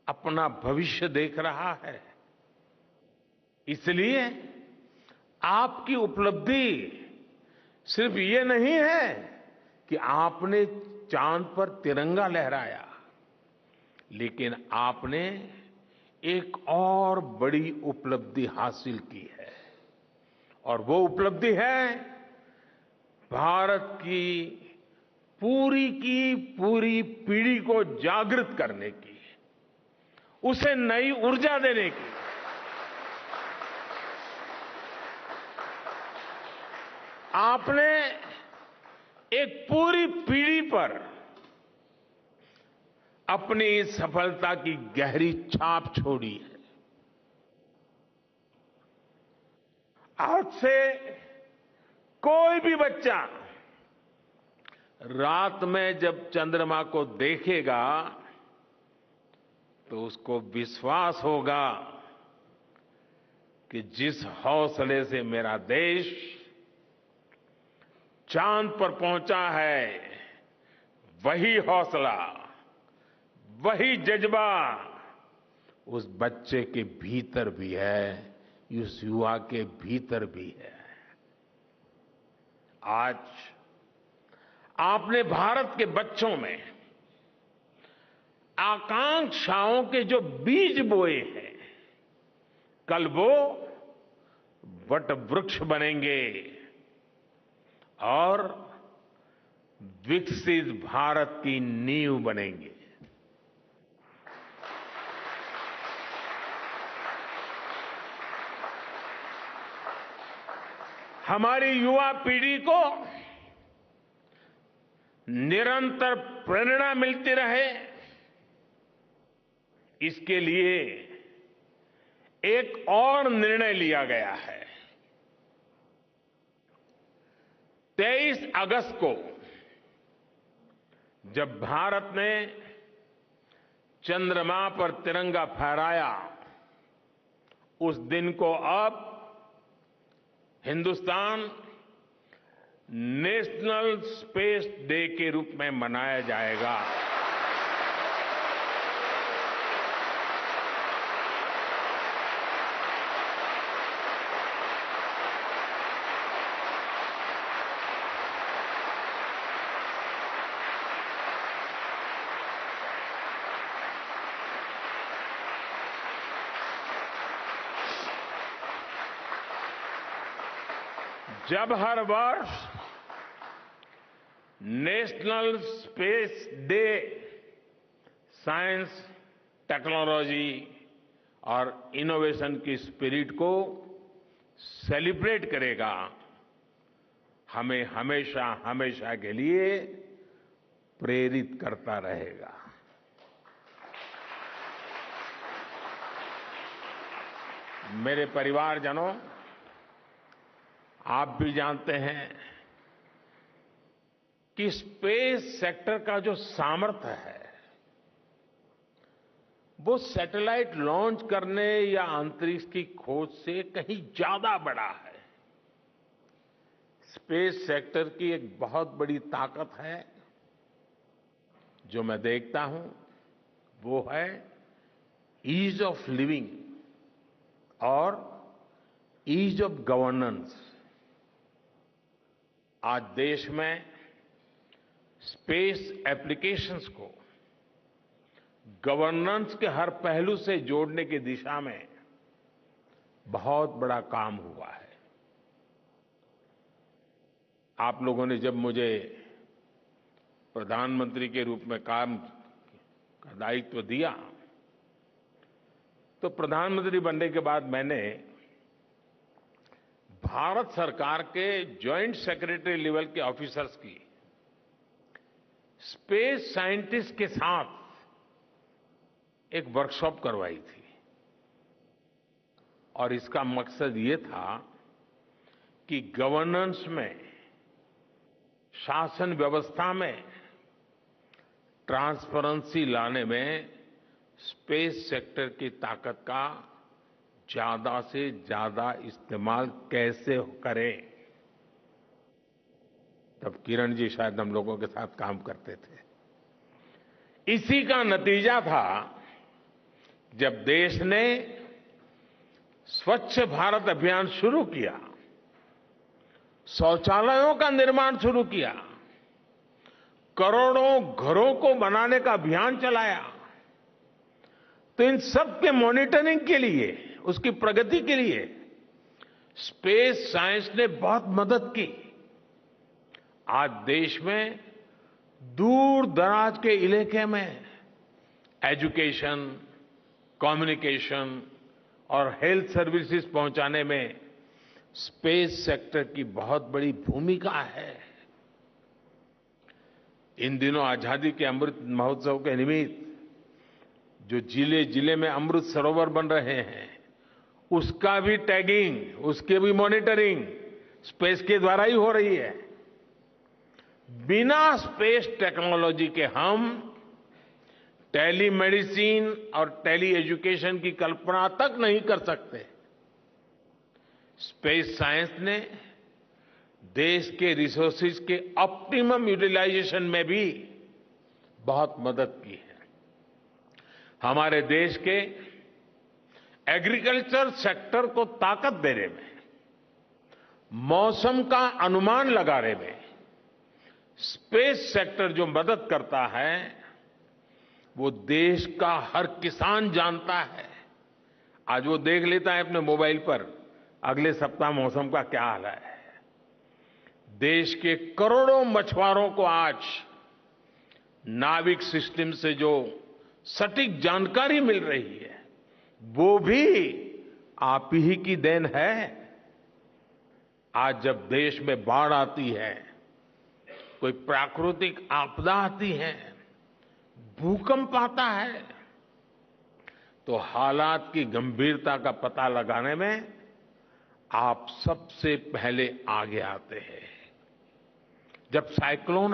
अपना भविष्य देख रहा है। इसलिए आपकी उपलब्धि सिर्फ ये नहीं है कि आपने चांद पर तिरंगा लहराया, लेकिन आपने एक और बड़ी उपलब्धि हासिल की है, और वो उपलब्धि है भारत की पूरी पीढ़ी को जागृत करने की, उसे नई ऊर्जा देने की। आपने एक पूरी पीढ़ी पर अपनी इस सफलता की गहरी छाप छोड़ी है। आज से कोई भी बच्चा रात में जब चंद्रमा को देखेगा तो उसको विश्वास होगा कि जिस हौसले से मेरा देश चांद पर पहुंचा है, वही हौसला, वही जज्बा उस बच्चे के भीतर भी है, उस युवा के भीतर भी है। आज आपने भारत के बच्चों में आकांक्षाओं के जो बीज बोए हैं, कल वो वट वृक्ष बनेंगे और विकसित भारत की नींव बनेंगे। हमारी युवा पीढ़ी को निरंतर प्रेरणा मिलती रहे, इसके लिए एक और निर्णय लिया गया है। 23 अगस्त को जब भारत ने चंद्रमा पर तिरंगा फहराया, उस दिन को अब हिंदुस्तान नेशनल स्पेस डे के रूप में मनाया जाएगा। जब हर वर्ष national space day science, technology और इनोवेशन की स्पिरिट को सेलिब्रेट करेगा, हमें हमेशा हमेशा के लिए प्रेरित करता रहेगा। मेरे परिवारजनों, आप भी जानते हैं कि स्पेस सेक्टर का जो सामर्थ्य है, वो सैटेलाइट लॉन्च करने या अंतरिक्ष की खोज से कहीं ज्यादा बड़ा है। स्पेस सेक्टर की एक बहुत बड़ी ताकत है जो मैं देखता हूं, वो है ईज ऑफ लिविंग और ईज ऑफ गवर्नेंस। आज देश में स्पेस एप्लीकेशंस को गवर्नेंस के हर पहलू से जोड़ने की दिशा में बहुत बड़ा काम हुआ है। आप लोगों ने जब मुझे प्रधानमंत्री के रूप में काम का दायित्व दिया, तो प्रधानमंत्री बनने के बाद मैंने भारत सरकार के जॉइंट सेक्रेटरी लेवल के ऑफिसर्स की स्पेस साइंटिस्ट के साथ एक वर्कशॉप करवाई थी, और इसका मकसद ये था कि गवर्नेंस में, शासन व्यवस्था में ट्रांसपेरेंसी लाने में स्पेस सेक्टर की ताकत का ज्यादा से ज्यादा इस्तेमाल कैसे करें। तब किरण जी शायद हम लोगों के साथ काम करते थे। इसी का नतीजा था जब देश ने स्वच्छ भारत अभियान शुरू किया, शौचालयों का निर्माण शुरू किया, करोड़ों घरों को बनाने का अभियान चलाया, तो इन सब के मॉनिटरिंग के लिए, उसकी प्रगति के लिए स्पेस साइंस ने बहुत मदद की। आज देश में दूर दराज के इलाके में एजुकेशन, कम्युनिकेशन और हेल्थ सर्विसेज पहुंचाने में स्पेस सेक्टर की बहुत बड़ी भूमिका है। इन दिनों आजादी के अमृत महोत्सव के निमित्त जो जिले जिले में अमृत सरोवर बन रहे हैं, उसका भी टैगिंग, उसकी भी मॉनिटरिंग स्पेस के द्वारा ही हो रही है। बिना स्पेस टेक्नोलॉजी के हम टेलीमेडिसिन और टेली एजुकेशन की कल्पना तक नहीं कर सकते। स्पेस साइंस ने देश के रिसोर्सेज के ऑप्टिमम यूटिलाइजेशन में भी बहुत मदद की है। हमारे देश के एग्रीकल्चर सेक्टर को ताकत देने में, मौसम का अनुमान लगाने में स्पेस सेक्टर जो मदद करता है, वो देश का हर किसान जानता है। आज वो देख लेता है अपने मोबाइल पर अगले सप्ताह मौसम का क्या हाल है। देश के करोड़ों मछुआरों को आज नाविक सिस्टम से जो सटीक जानकारी मिल रही है, वो भी आप ही की देन है। आज जब देश में बाढ़ आती है, कोई प्राकृतिक आपदा आती है, भूकंप आता है, तो हालात की गंभीरता का पता लगाने में आप सबसे पहले आगे आते हैं। जब साइक्लोन